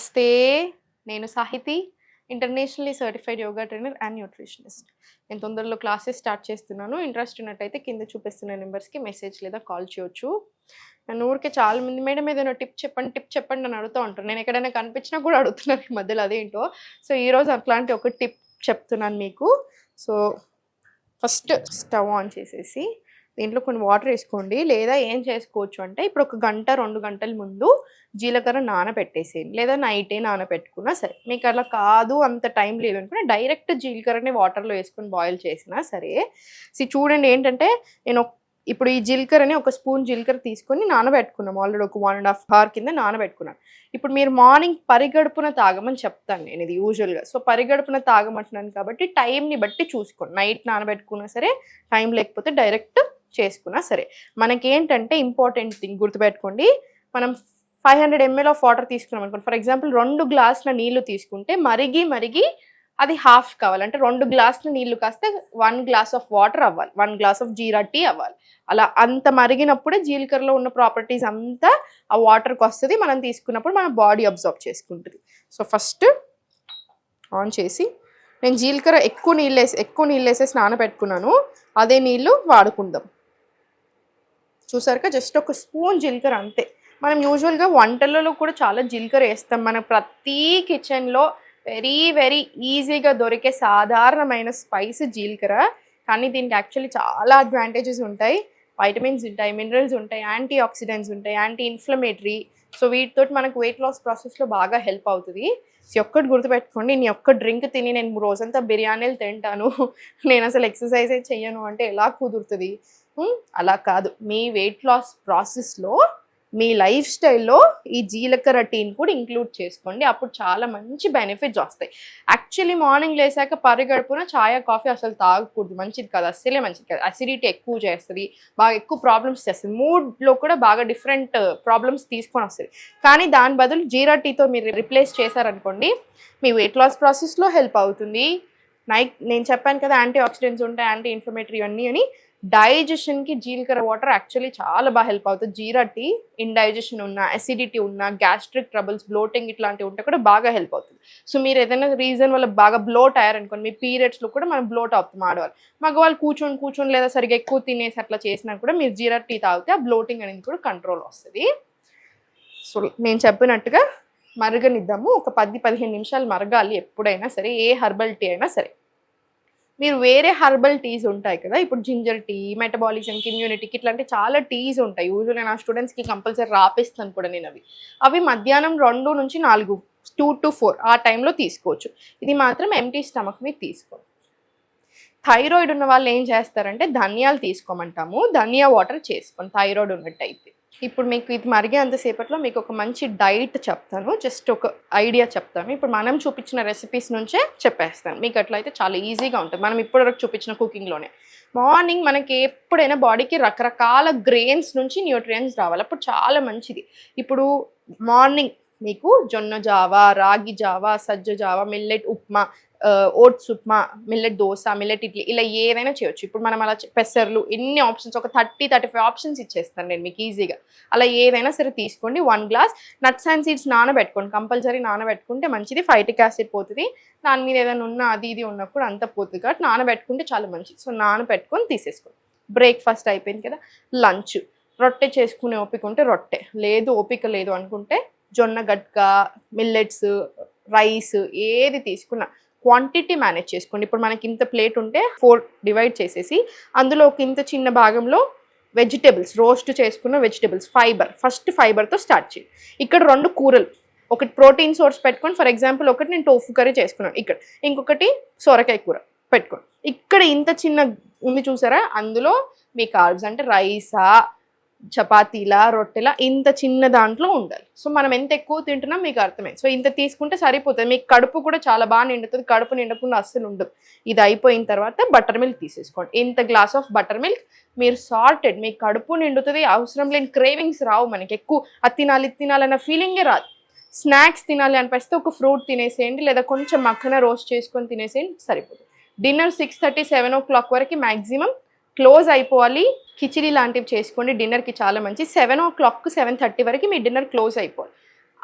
నమస్తే. నేను Sahithi, internationally certified yoga trainer and nutritionist. నేను తొందరలో క్లాసెస్ స్టార్ట్ చేస్తున్నాను. ఇంట్రెస్ట్ ఉన్నట్టయితే కింద చూపిస్తున్న నెంబర్స్‌కి మెసేజ్ లేదా కాల్ చేయొచ్చు. నన్ను ఊరికే చాలామంది మేడం ఏదైనా టిప్ చెప్పండి అని అడుగుతూ ఉంటారు. నేను ఎక్కడైనా కనిపించినా కూడా అడుగుతున్నారు ఈ మధ్యలో అదేంటో. సో, ఈరోజు అట్లాంటి ఒక టిప్ చెప్తున్నాను మీకు. సో, ఫస్ట్ స్టవ్ ఆన్ చేసేసి దీంట్లో కొన్ని వాటర్ వేసుకోండి. లేదా ఏం చేసుకోవచ్చు అంటే ఇప్పుడు ఒక గంట 2 గంటల ముందు జీలకర్ర నానబెట్టేసేయండి. లేదా నైటే నానబెట్టుకున్నా సరే. మీకు అలా కాదు అంత టైం లేదనుకున్నా డైరెక్ట్ జీలకర్రని వాటర్లో వేసుకొని బాయిల్ చేసినా సరే. చూడండి ఏంటంటే నేను ఇప్పుడు ఈ జీలకర్రని ఒక స్పూన్ జీలకర్ర తీసుకొని నానబెట్టుకున్నాం. ఆల్రెడీ ఒక 1.5 అవర్ కింద నానబెట్టుకున్నాను. ఇప్పుడు మీరు మార్నింగ్ పరిగడుపున తాగమని చెప్తాను నేను ఇది యూజువల్గా. సో, పరిగడుపున తాగమంటున్నాను కాబట్టి టైంని బట్టి చూసుకోండి. నైట్ నానబెట్టుకున్నా సరే, టైం లేకపోతే డైరెక్ట్ చేసుకున్నా సరే. మనకేంటంటే ఇంపార్టెంట్ థింగ్ గుర్తుపెట్టుకోండి. మనం 500 ml ఆఫ్ వాటర్ తీసుకున్నాం అనుకోండి. ఫర్ ఎగ్జాంపుల్ 2 గ్లాసుల నీళ్లు తీసుకుంటే మరిగి అది హాఫ్ కావాలి. అంటే 2 గ్లాసుల నీళ్లు కాస్తే 1 గ్లాస్ ఆఫ్ వాటర్ అవ్వాలి. 1 గ్లాస్ ఆఫ్ జీరా టీ అవ్వాలి. అలా అంత మరిగినప్పుడే జీలకర్రలో ఉన్న ప్రాపర్టీస్ అంతా ఆ వాటర్కి వస్తుంది. మనం తీసుకున్నప్పుడు మన బాడీ అబ్జర్వ్ చేసుకుంటుంది. సో, ఫస్ట్ ఆన్ చేసి నేను జీలకర్ర ఎక్కువ నీళ్ళు వేసేసి నానబెట్టుకున్నాను. అదే నీళ్ళు వాడుకుందాం. చూసారుగా జస్ట్ ఒక స్పూన్ జీలకర్ర అంతే. మనం యూజువల్గా వంటలలో కూడా చాలా జీలకర్ర వేస్తాం. మన ప్రతి కిచెన్లో వెరీ ఈజీగా దొరికే సాధారణమైన స్పైస్ జీలకర్ర. కానీ దీనికి యాక్చువల్లీ చాలా అడ్వాంటేజెస్ ఉంటాయి. వైటమిన్స్ ఉంటాయి, మినరల్స్ ఉంటాయి, యాంటీ ఆక్సిడెంట్స్ ఉంటాయి, యాంటీ ఇన్ఫ్లమేటరీ. సో, వీటితో మనకు వెయిట్ లాస్ ప్రాసెస్లో బాగా హెల్ప్ అవుతుంది. సో, ఒక్కటి గుర్తుపెట్టుకోండి, నేను ఒక్క డ్రింక్ తిని నేను రోజంతా బిర్యానీలు తింటాను, నేను అసలు ఎక్సర్సైజే చెయ్యను అంటే ఎలా కుదురుతుంది? అలా కాదు. మీ వెయిట్ లాస్ ప్రాసెస్లో మీ లైఫ్ స్టైల్లో ఈ జీలకర్ర టీని కూడా ఇంక్లూడ్ చేసుకోండి. అప్పుడు చాలా మంచి బెనిఫిట్స్ వస్తాయి. యాక్చువల్లీ మార్నింగ్ లేసాక పరిగడుపున ఛాయ్ కాఫీ అసలు తాగకూడదు, మంచిది కాదు, అస్సలే మంచిది కాదు. అసిడిటీ ఎక్కువ చేస్తుంది, బాగా ఎక్కువ ప్రాబ్లమ్స్ చేస్తుంది, మూడ్లో కూడా బాగా డిఫరెంట్ ప్రాబ్లమ్స్ తీసుకొని వస్తుంది. కానీ దాని బదులు జీరా టీతో మీరు రిప్లేస్ చేశారనుకోండి, మీ వెయిట్ లాస్ ప్రాసెస్లో హెల్ప్ అవుతుంది. నేను చెప్పాను కదా యాంటీ ఆక్సిడెంట్స్ ఉంటాయి, యాంటీ ఇన్ఫ్లమేటరీ అన్నీ అని. డైజెషన్కి జీలకర్ర వాటర్ యాక్చువల్లీ చాలా బాగా హెల్ప్ అవుతుంది. జీరా టీ ఇండైజెషన్ ఉన్న, అసిడిటీ ఉన్న, గ్యాస్ట్రిక్ ట్రబుల్స్, బ్లోటింగ్ ఇట్లాంటివి ఉంటే కూడా బాగా హెల్ప్ అవుతుంది. సో, మీరు ఏదైనా రీజన్ వల్ల బాగా బ్లోట్ అయ్యారనుకోండి, మీ పీరియడ్స్లో కూడా మనం బ్లోట్ అవుతాం ఆడవాళ్ళు. మగవాళ్ళు కూర్చొని లేదా సరిగ్గా ఎక్కువ తినేసి అట్లా చేసినా కూడా మీరు జీరా టీ తాగితే ఆ బ్లోటింగ్ అనేది కూడా కంట్రోల్ వస్తుంది. సో, నేను చెప్పినట్టుగా మరగనిద్దాము. ఒక 10-15 నిమిషాలు మరగాలి ఎప్పుడైనా సరే, ఏ హర్బల్ టీ అయినా సరే. మీరు వేరే హర్బల్ టీస్ ఉంటాయి కదా, ఇప్పుడు జింజర్ టీ, మెటబాలిజంకి, ఇమ్యూనిటీకి ఇట్లాంటి చాలా టీస్ ఉంటాయి. యూజువల్గా నా స్టూడెంట్స్కి కంపల్సరీ రాపిస్తాను కూడా నేను అవి మధ్యాహ్నం 2 నుంచి 4, 2 to 4 ఆ టైంలో తీసుకోవచ్చు. ఇది మాత్రం ఎంటీ స్టమక్ మీద తీసుకోండి. థైరాయిడ్ ఉన్న వాళ్ళు ఏం చేస్తారంటే ధనియాలు తీసుకోమంటాము. ధనియా వాటర్ చేసుకోండి థైరాయిడ్ ఉన్నట్టయితే. ఇప్పుడు మీకు ఇది మరిగే అంతసేపట్లో మీకు ఒక మంచి డైట్ చెప్తాను, జస్ట్ ఒక ఐడియా చెప్తాను. ఇప్పుడు మనం చూపించిన రెసిపీస్ నుంచే చెప్పేస్తాను. మీకు అట్లయితే చాలా ఈజీగా ఉంటుంది. మనం ఇప్పటివరకు చూపించిన కుకింగ్లోనే మార్నింగ్ మనకి ఎప్పుడైనా బాడీకి రకరకాల గ్రెయిన్స్ నుంచి న్యూట్రియంట్స్ రావాలి, అప్పుడు చాలా మంచిది. ఇప్పుడు మార్నింగ్ మీకు జొన్న జావా, రాగి జావా, సజ్జ జావా, millet upma, oats upma, millet dosa, millet idli, ఇలా ఏదైనా చేయొచ్చు. ఇప్పుడు మనం అలా పెసర్లు ఎన్ని ఆప్షన్స్, ఒక 30-35 ఆప్షన్స్ ఇచ్చేస్తాను నేను మీకు ఈజీగా. అలా ఏదైనా సరే తీసుకోండి. 1 గ్లాస్ నట్స్ అండ్ సీడ్స్ నానబెట్టుకోండి. కంపల్సరీ నానబెట్టుకుంటే మంచిది. ఫైటిక్ యాసిడ్ పోతుంది. దాని మీద ఏదైనా ఉన్నా అది ఇది ఉన్నప్పుడు అంతా పోతుంది కాబట్టి నానబెట్టుకుంటే చాలా మంచిది. సో, నానబెట్టుకొని తీసేసుకోండి. బ్రేక్ఫాస్ట్ అయిపోయింది కదా. లంచ్ రొట్టె చేసుకునే ఓపిక ఉంటే రొట్టె, లేదు ఓపిక లేదు అనుకుంటే జొన్న గట్క, మిల్లెట్స్, రైస్ ఏది తీసుకున్నా క్వాంటిటీ మేనేజ్ చేసుకోండి. ఇప్పుడు మనకి ఇంత ప్లేట్ ఉంటే 4 డివైడ్ చేసేసి అందులో ఒక ఇంత చిన్న భాగంలో వెజిటేబుల్స్, రోస్ట్ చేసుకున్న వెజిటేబుల్స్, ఫస్ట్ ఫైబర్తో స్టార్ట్ చేయండి. ఇక్కడ 2 కూరలు, ఒకటి ప్రోటీన్ సోర్స్ పెట్టుకోండి. ఫర్ ఎగ్జాంపుల్ ఒకటి నేను టోఫు కర్రీ చేసుకున్నాను, ఇక్కడ ఇంకొకటి సొరకాయ కూర పెట్టుకోండి. ఇక్కడ ఇంత చిన్న ఉంది చూసారా, అందులో మీ కార్బ్స్ అంటే రైసా, చపాతీలా, రొట్టెలా ఇంత చిన్న దాంట్లో ఉండాలి. సో, మనం ఎంత ఎక్కువ తింటున్నాం మీకు అర్థమైంది. సో, ఇంత తీసుకుంటే సరిపోతుంది. మీకు కడుపు కూడా చాలా బాగా నిండుతుంది. కడుపు నిండకుండా అస్సలు ఉండదు. ఇది అయిపోయిన తర్వాత బటర్ మిల్క్ తీసేసుకోండి. ఇంత గ్లాస్ ఆఫ్ బటర్ మిల్క్. మీరు సార్టెడ్, మీకు కడుపు నిండుతుంది. అవసరం లేని క్రేవింగ్స్ రావు మనకి. ఎక్కువ అది తినాలన్న ఫీలింగే రాదు. స్నాక్స్ తినాలి అనిపిస్తే ఒక ఫ్రూట్ తినేసేయండి, లేదా కొంచెం మక్కన రోస్ట్ చేసుకొని తినేసేయండి, సరిపోతుంది. డిన్నర్ 6:30-7 o'clock వరకు మ్యాక్సిమం క్లోజ్ అయిపోవాలి. కిచిడి లాంటివి చేసుకోండి, డిన్నర్కి చాలా మంచి. 7 o'clock 7:30 వరకు మీ డిన్నర్ క్లోజ్ అయిపోవాలి.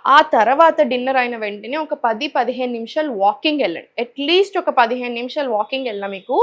ఆ తర్వాత డిన్నర్ అయిన వెంటనే ఒక 10-15 నిమిషాలు వాకింగ్ వెళ్ళండి. అట్లీస్ట్ ఒక 15 నిమిషాలు వాకింగ్ వెళ్ళినా మీకు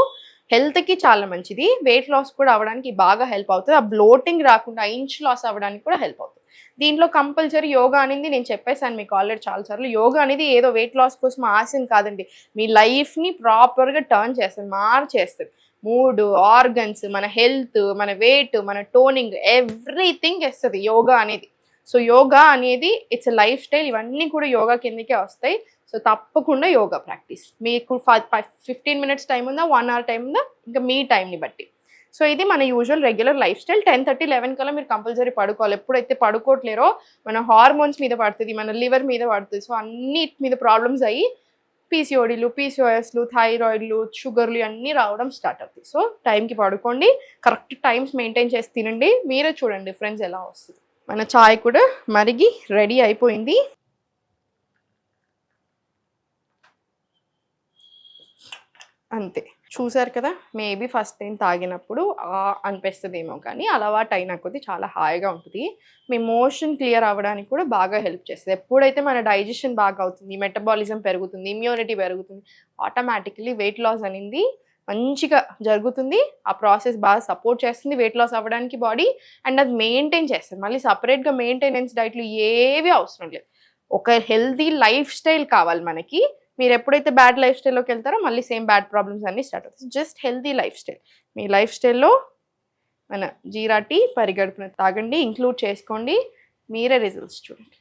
హెల్త్కి చాలా మంచిది. వెయిట్ లాస్ కూడా అవ్వడానికి బాగా హెల్ప్ అవుతుంది. ఆ బ్లోటింగ్ రాకుండా ఇంచ్ లాస్ అవ్వడానికి కూడా హెల్ప్ అవుతుంది. దీంట్లో కంపల్సరీ యోగా అనేది నేను చెప్పేసాను మీకు ఆల్రెడీ చాలాసార్లు. యోగా అనేది ఏదో వెయిట్ లాస్ కోసం ఆశని కాదండి, మీ లైఫ్ని ప్రాపర్గా టర్న్ చేస్తుంది, మార్చేస్తుంది. మూడ్, ఆర్గన్స్, మన హెల్త్, మన వెయిట్, మన టోనింగ్, ఎవ్రీథింగ్ ఇస్తుంది యోగా అనేది. సో యోగా అనేది ఇట్స్ ఎ లైఫ్ స్టైల్. ఇవన్నీ కూడా యోగా కిందకే వస్తాయి. సో తప్పకుండా యోగా ప్రాక్టీస్. మీకు 15 మినిట్స్ టైం ఉందా, 1 అవర్ టైం ఉందా, ఇంకా మీ టైంని బట్టి. సో ఇది మన యూజువల్ రెగ్యులర్ లైఫ్ స్టైల్. 10:30-11 కల్లా మీరు కంపల్సరీ పడుకోవాలి. ఎప్పుడైతే పడుకోవట్లేరో మన హార్మోన్స్ మీద పడుతుంది, మన లివర్ మీద పడుతుంది. సో అన్నిటి మీద ప్రాబ్లమ్స్ అయ్యి పీసీఓడీలు, పీసీఓఎస్లు, థైరాయిడ్లు, షుగర్లు అన్నీ రావడం స్టార్ట్ అవుతాయి. సో టైంకి పడుకోండి, కరెక్ట్ టైమ్స్ మెయింటైన్ చేసి తినండి. మీరే చూడండి డిఫరెన్స్ ఎలా వస్తుంది. మన చాయ్ కూడా మరిగి రెడీ అయిపోయింది. అంతే, చూసారు కదా. మేబీ ఫస్ట్ టైం తాగినప్పుడు అనిపిస్తుందేమో, కానీ అలవాటు అయిన కొద్దీ చాలా హాయిగా ఉంటుంది. మీ మోషన్ క్లియర్ అవ్వడానికి కూడా బాగా హెల్ప్ చేస్తుంది. ఎప్పుడైతే మన డైజెషన్ బాగా అవుతుంది, మెటబాలిజం పెరుగుతుంది, ఇమ్యూనిటీ పెరుగుతుంది, ఆటోమేటికలీ వెయిట్ లాస్ అనేది మంచిగా జరుగుతుంది. ఆ ప్రాసెస్ బాగా సపోర్ట్ చేస్తుంది వెయిట్ లాస్ అవ్వడానికి బాడీ. అండ్ అది మెయింటైన్ చేస్తుంది. మళ్ళీ సపరేట్గా మెయింటెనెన్స్ డైట్లు ఏవి అవసరం లేదు. ఒక హెల్తీ లైఫ్ స్టైల్ కావాలి మనకి. మీరు ఎప్పుడైతే బ్యాడ్ లైఫ్ స్టైల్లోకి వెళ్తారో మళ్ళీ సేమ్ బ్యాడ్ ప్రాబ్లమ్స్ అన్నీ స్టార్ట్ అవుతాయి. Just healthy life style. మీ లైఫ్ స్టైల్లో మన జీరా టీ పరిగడుపున తాగండి, ఇంక్లూడ్ చేసుకోండి. మీరే రిజల్ట్స్ చూడండి.